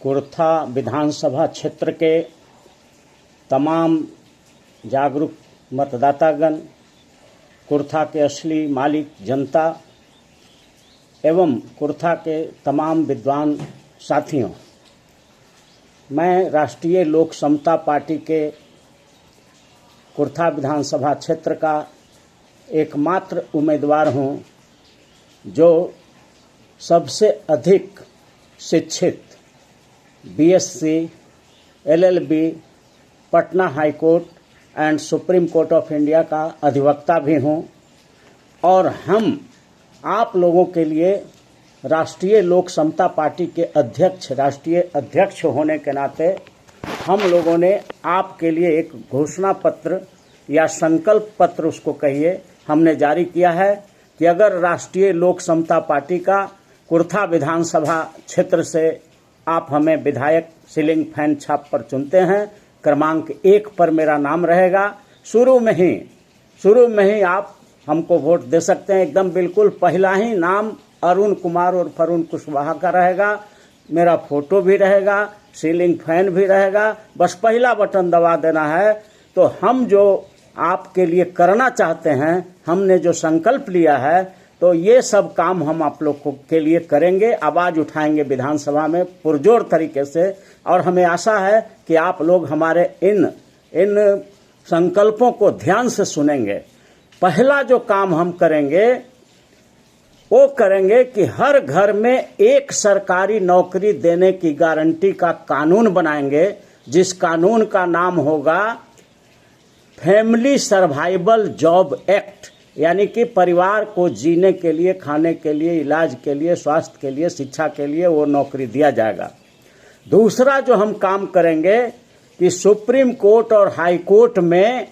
कुर्था विधानसभा क्षेत्र के तमाम जागरूक मतदातागण, कुर्था के असली मालिक जनता एवं कुर्था के तमाम विद्वान साथियों, मैं राष्ट्रीय लोक समता पार्टी के कुर्था विधानसभा क्षेत्र का एकमात्र उम्मीदवार हूं जो सबसे अधिक शिक्षित BSc, LLB, Patna high court and supreme court of India का अधिवक्ता भी हूं और हम आप लोगों के लिए राष्ट्रीय लोक समता पार्टी के राष्ट्रीय अध्यक्ष होने के नाते हम लोगों ने आपके लिए एक घोषणा पत्र या संकल्प पत्र उसको कहिए हमने जारी किया है कि अगर राष्ट्रीय लोक समता पार्टी का कुर्था विधानसभा क्षेत्र से आप हमें विधायक सीलिंग फैन छाप पर चुनते हैं, क्रमांक 1 पर मेरा नाम रहेगा। शुरू में ही आप हमको वोट दे सकते हैं। एकदम बिल्कुल पहला ही नाम अरुण कुमार और अरुण कुशवाहा का रहेगा, मेरा फोटो भी रहेगा, सीलिंग फैन भी रहेगा। बस पहला बटन दबा देना है। तो हम जो आपके लिए करना चाहते हैं, हमने जो संकल्प लिया है, तो ये सब काम हम आप लोग के लिए करेंगे, आवाज उठाएंगे विधानसभा में पुरजोर तरीके से। और हमें आशा है कि आप लोग हमारे इन संकल्पों को ध्यान से सुनेंगे। पहला जो काम हम करेंगे वो करेंगे कि हर घर में एक सरकारी नौकरी देने की गारंटी का कानून बनाएंगे, जिस कानून का नाम होगा फैमिली सर्वाइवल जॉब एक्ट, यानी कि परिवार को जीने के लिए, खाने के लिए, इलाज के लिए, स्वास्थ्य के लिए, शिक्षा के लिए वो नौकरी दिया जाएगा। दूसरा जो हम काम करेंगे कि सुप्रीम कोर्ट और हाई कोर्ट में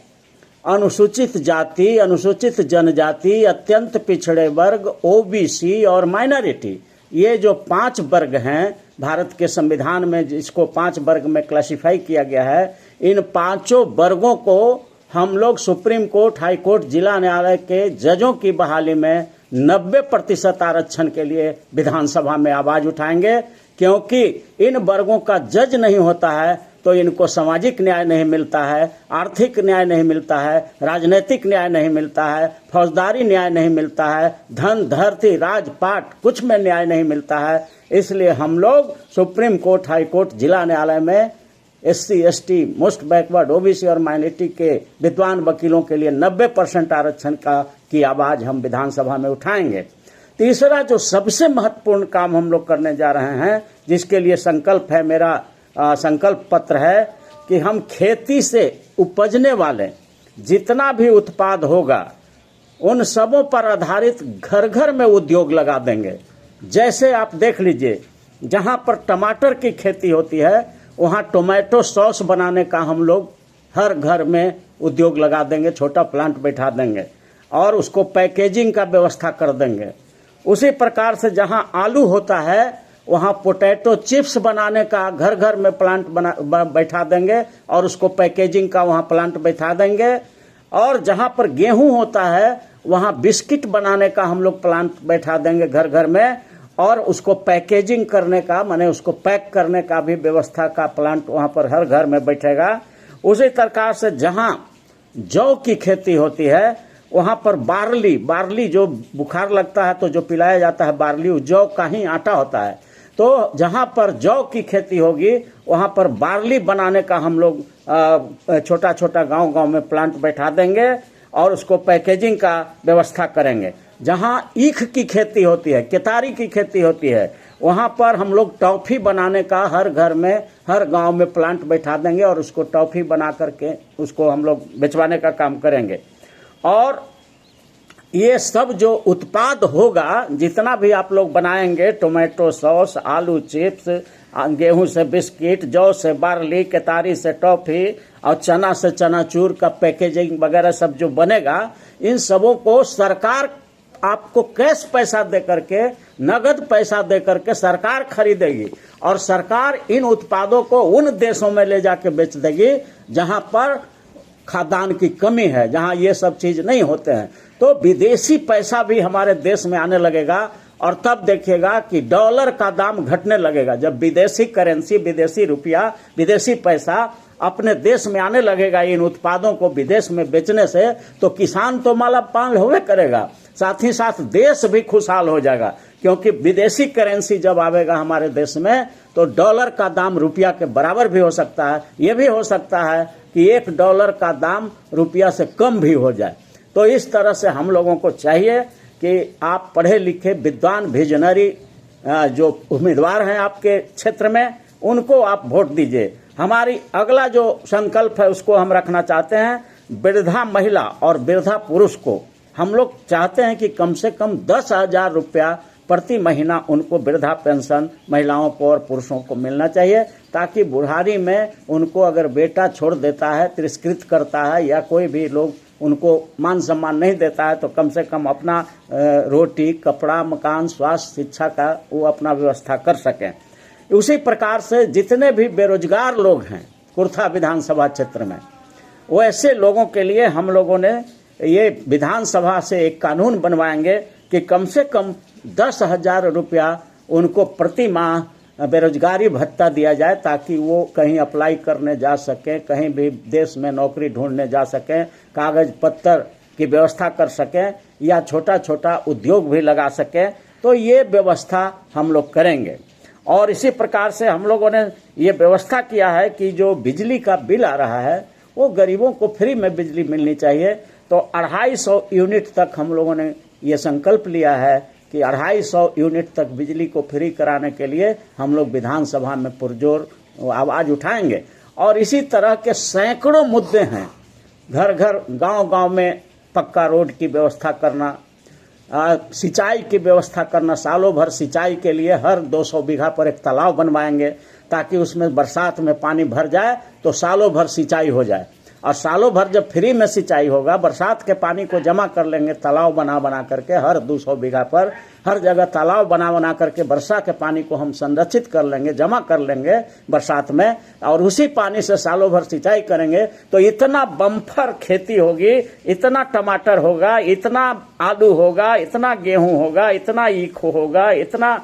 अनुसूचित जाति, अनुसूचित जनजाति, अत्यंत पिछड़े वर्ग, ओबीसी और माइनॉरिटी, ये जो 5 वर्ग हैं भारत के संविधान में, जिसको 5 वर्ग में क्लासिफाई किया गया है, इन 5 वर्गों को हम लोग सुप्रीम कोर्ट, हाई कोर्ट, जिला न्यायालय के जजों की बहाली में 90% आरक्षण के लिए विधानसभा में आवाज उठाएंगे। क्योंकि इन वर्गों का जज नहीं होता है तो इनको सामाजिक न्याय नहीं मिलता है, आर्थिक न्याय नहीं मिलता है, राजनीतिक न्याय नहीं मिलता है, फौजदारी न्याय नहीं मिलता है, धन, धरती, राजपाट कुछ में न्याय नहीं मिलता है। इसलिए हम लोग सुप्रीम कोर्ट, हाई कोर्ट, जिला न्यायालय में SC, ST, most backward, OBC और माइनॉरिटी के विद्वान वकीलों के लिए 90% आरक्षण की आवाज हम विधानसभा में उठाएंगे। तीसरा जो सबसे महत्वपूर्ण काम हम लोग करने जा रहे हैं, जिसके लिए संकल्प है, मेरा संकल्प पत्र है कि हम खेती से उपजने वाले जितना भी उत्पाद होगा उन सबों पर आधारित घर घर में उद्योग लगा देंगे। जैसे आप देख लीजिए, जहां पर टमाटर की खेती होती है वहां टोमेटो सॉस बनाने का हम लोग हर घर में उद्योग लगा देंगे, छोटा प्लांट बैठा देंगे और उसको पैकेजिंग का व्यवस्था कर देंगे। उसी प्रकार से जहां आलू होता है वहां पोटैटो चिप्स बनाने का घर घर में प्लांट बैठा देंगे और उसको पैकेजिंग का वहां प्लांट बैठा देंगे। और जहां पर गेहूं होता है वहां बिस्किट बनाने का हम लोग प्लांट बैठा देंगे घर घर में और उसको पैकेजिंग करने का, माने उसको पैक करने का भी व्यवस्था का प्लांट वहां पर हर घर में बैठेगा। उसी प्रकार से जहां जौ की खेती होती है वहां पर बार्ली जो बुखार लगता है तो जो पिलाया जाता है बार्ली, जौ का ही आटा होता है। तो जहां पर जौ की खेती होगी वहां पर बार्ली बनाने का हम लोग छोटा छोटा गांव में प्लांट बैठा देंगे और उसको पैकेजिंग का व्यवस्था करेंगे। जहां ईख की खेती होती है, केतारी की खेती होती है, वहां पर हम लोग टॉफी बनाने का हर घर में, हर गांव में प्लांट बैठा देंगे और उसको टॉफी बना करके उसको हम लोग बेचवाने का काम करेंगे। और ये सब जो उत्पाद होगा, जितना भी आप लोग बनाएंगे, टोमेटो सॉस, आलू चिप्स, गेहूं से बिस्किट, जौ से बार्ली, केतारी से टॉफी और चना से चनाचूर का पैकेजिंग वगैरह सब जो बनेगा, इन सबों को सरकार आपको कैश पैसा दे करके, नगद पैसा दे करके सरकार खरीदेगी और सरकार इन उत्पादों को उन देशों में ले जाके बेच देगी जहां पर खाद्यान्न की कमी है, जहां ये सब चीज नहीं होते हैं। तो विदेशी पैसा भी हमारे देश में आने लगेगा और तब देखिएगा कि डॉलर का दाम घटने लगेगा। जब विदेशी करेंसी, विदेशी रुपया, विदेशी पैसा अपने देश में आने लगेगा इन उत्पादों को विदेश में बेचने से, तो किसान तो मालामाल होवे करेगा, साथ ही साथ देश भी खुशहाल हो जाएगा। क्योंकि विदेशी करेंसी जब आवेगा हमारे देश में तो डॉलर का दाम रुपया के बराबर भी हो सकता है। ये भी हो सकता है कि $1 का दाम रुपया से कम भी हो जाए। तो इस तरह से हम लोगों को चाहिए कि आप पढ़े लिखे विद्वान विजनरी जो उम्मीदवार हैं आपके क्षेत्र में, उनको आप वोट दीजिए। हमारी अगला जो संकल्प है उसको हम रखना चाहते हैं, वृद्धा महिला और वृद्धा पुरुष को हम लोग चाहते हैं कि कम से कम 10,000 रुपया प्रति महीना उनको वृद्धा पेंशन महिलाओं को और पुरुषों को मिलना चाहिए, ताकि बुढ़ारी में उनको अगर बेटा छोड़ देता है, तिरस्कृत करता है या कोई भी लोग उनको मान सम्मान नहीं देता है, तो कम से कम अपना रोटी, कपड़ा, मकान, स्वास्थ्य, शिक्षा का वो अपना व्यवस्था कर सकें। उसी प्रकार से जितने भी बेरोजगार लोग हैं कुर्था विधानसभा क्षेत्र में, वो ऐसे लोगों के लिए हम लोगों ने ये विधानसभा से एक कानून बनवाएंगे कि कम से कम 10,000 रुपया उनको प्रति माह बेरोजगारी भत्ता दिया जाए, ताकि वो कहीं अप्लाई करने जा सकें, कहीं भी देश में नौकरी ढूंढने जा सकें, कागज पत्तर की व्यवस्था कर सकें या छोटा छोटा उद्योग भी लगा सकें। तो ये व्यवस्था हम लोग करेंगे। और इसी प्रकार से हम लोगों ने ये व्यवस्था किया है कि जो बिजली का बिल आ रहा है वो गरीबों को फ्री में बिजली मिलनी चाहिए। तो 250 यूनिट तक हम लोगों ने ये संकल्प लिया है कि 250 यूनिट तक बिजली को फ्री कराने के लिए हम लोग विधानसभा में पुरजोर आवाज उठाएंगे। और इसी तरह के सैकड़ों मुद्दे हैं, घर घर, गांव गांव में पक्का रोड की व्यवस्था करना, सिंचाई की व्यवस्था करना, सालों भर सिंचाई के लिए हर 200 बीघा पर एक तालाब बनवाएंगे, ताकि उसमें बरसात में पानी भर जाए तो सालों भर सिंचाई हो जाए। और सालों भर जब फ्री में सिंचाई होगा, बरसात के पानी को जमा कर लेंगे तालाब बना बना करके, हर 200 बीघा पर हर जगह तालाब बना बना करके वर्षा के पानी को हम संरक्षित कर लेंगे, जमा कर लेंगे बरसात में, और उसी पानी से सालों भर सिंचाई करेंगे। तो इतना बम्फर खेती होगी, इतना टमाटर होगा, इतना आलू होगा, इतना गेहूं होगा, इतना ईख होगा, इतना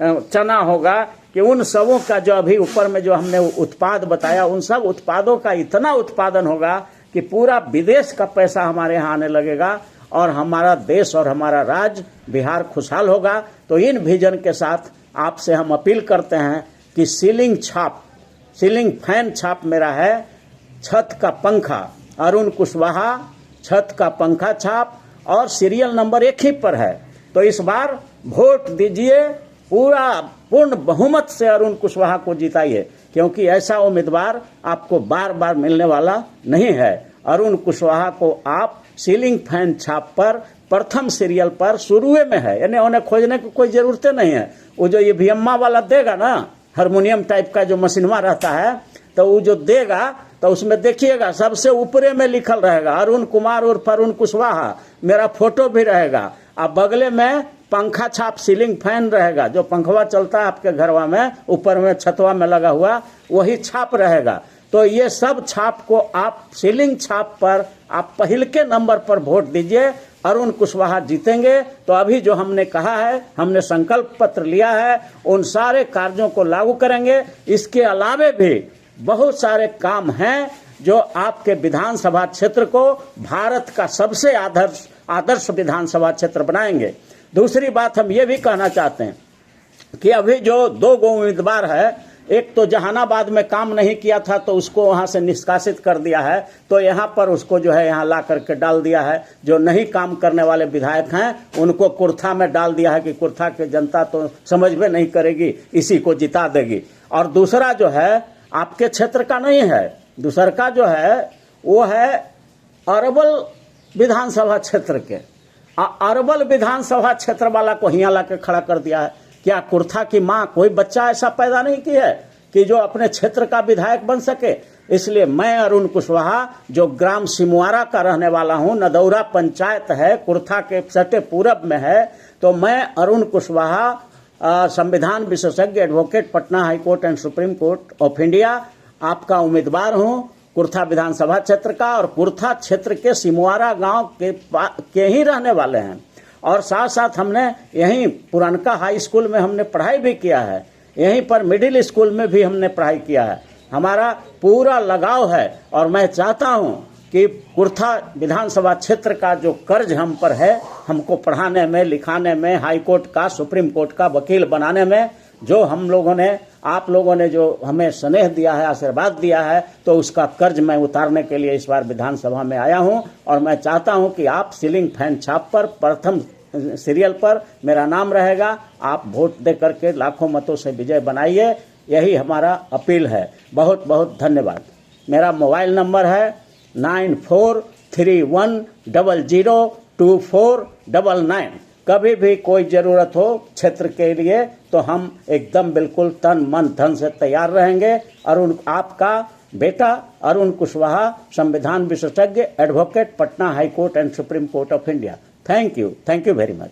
चना होगा कि उन सबों का जो अभी ऊपर में जो हमने उत्पाद बताया, उन सब उत्पादों का इतना उत्पादन होगा कि पूरा विदेश का पैसा हमारे यहाँ आने लगेगा और हमारा देश और हमारा राज्य बिहार खुशहाल होगा। तो इन विजन के साथ आपसे हम अपील करते हैं कि सीलिंग फैन छाप मेरा है, छत का पंखा अरुण कुशवाहा, छत का पंखा छाप, और सीरियल नंबर 1 ही पर है। तो इस बार वोट दीजिए, पूर्ण बहुमत से अरुण कुशवाहा को जिताइए, क्योंकि ऐसा उम्मीदवार आपको बार बार मिलने वाला नहीं है। अरुण कुशवाहा को आप सीलिंग फैन छाप पर प्रथम सीरियल पर शुरुए में है, यानी उन्हें खोजने की कोई जरूरत नहीं है। वो जो ये भियम्मा वाला देगा ना, हारमोनियम टाइप का जो मशीनवा रहता है, तो वो जो देगा तो उसमें देखिएगा सबसे ऊपरे में लिखल रहेगा अरुण कुमार उर्फ अरुण कुशवाहा, मेरा फोटो भी रहेगा, और बगले में पंखा छाप सीलिंग फैन रहेगा, जो पंखवा चलता है आपके घरवा में, ऊपर में छतवा में लगा हुआ, वही छाप रहेगा। तो ये सब छाप को आप सीलिंग छाप पर आप पहले के नंबर पर वोट दीजिए, अरुण कुशवाहा जीतेंगे। तो अभी जो हमने कहा है, हमने संकल्प पत्र लिया है, उन सारे कार्यों को लागू करेंगे। इसके अलावे भी बहुत सारे काम हैं जो आपके विधानसभा क्षेत्र को भारत का सबसे आदर्श विधानसभा क्षेत्र बनाएंगे। दूसरी बात हम ये भी कहना चाहते हैं कि अभी जो 2 उम्मीदवार है, एक तो जहानाबाद में काम नहीं किया था तो उसको वहां से निष्कासित कर दिया है, तो यहाँ पर उसको जो है यहाँ ला करके डाल दिया है। जो नहीं काम करने वाले विधायक हैं उनको कुर्था में डाल दिया है कि कुर्था की जनता तो समझ में नहीं करेगी, इसी को जिता देगी। और दूसरा जो है आपके क्षेत्र का नहीं है, दूसरा का जो है वो है अरवल विधानसभा क्षेत्र के, अरवल विधानसभा क्षेत्र वाला को हिया ला के खड़ा कर दिया है। क्या कुर्था की माँ कोई बच्चा ऐसा पैदा नहीं की है कि जो अपने क्षेत्र का विधायक बन सके? इसलिए मैं अरुण कुशवाहा, जो ग्राम सिमुआरा का रहने वाला हूं, नदौरा पंचायत है, कुर्था के सटे पूरब में है, तो मैं अरुण कुशवाहा संविधान विशेषज्ञ advocate, Patna high court and supreme court of India, आपका उम्मीदवार हूं कुर्था विधानसभा क्षेत्र का। और कुर्था क्षेत्र के सिमुआरा गांव के ही रहने वाले हैं। और साथ साथ हमने यहीं पुरनका हाई स्कूल में हमने पढ़ाई भी किया है, यहीं पर मिडिल स्कूल में भी हमने पढ़ाई किया है। हमारा पूरा लगाव है और मैं चाहता हूं कि कुर्था विधानसभा क्षेत्र का जो कर्ज हम पर है, हमको पढ़ाने में, लिखाने में, हाई कोर्ट का, सुप्रीम कोर्ट का वकील बनाने में, जो हम लोगों ने, आप लोगों ने जो हमें स्नेह दिया है, आशीर्वाद दिया है, तो उसका कर्ज मैं उतारने के लिए इस बार विधानसभा में आया हूं। और मैं चाहता हूं कि आप सीलिंग फैन छाप पर प्रथम सीरियल पर मेरा नाम रहेगा, आप वोट दे करके लाखों मतों से विजय बनाइए, यही हमारा अपील है। बहुत बहुत धन्यवाद। मेरा मोबाइल नंबर है 9431002499। कभी भी कोई जरूरत हो क्षेत्र के लिए तो हम एकदम बिल्कुल तन मन धन से तैयार रहेंगे। अरुण, आपका बेटा अरुण कुशवाहा, संविधान विशेषज्ञ, advocate, Patna high court and supreme court of India. Thank you very much.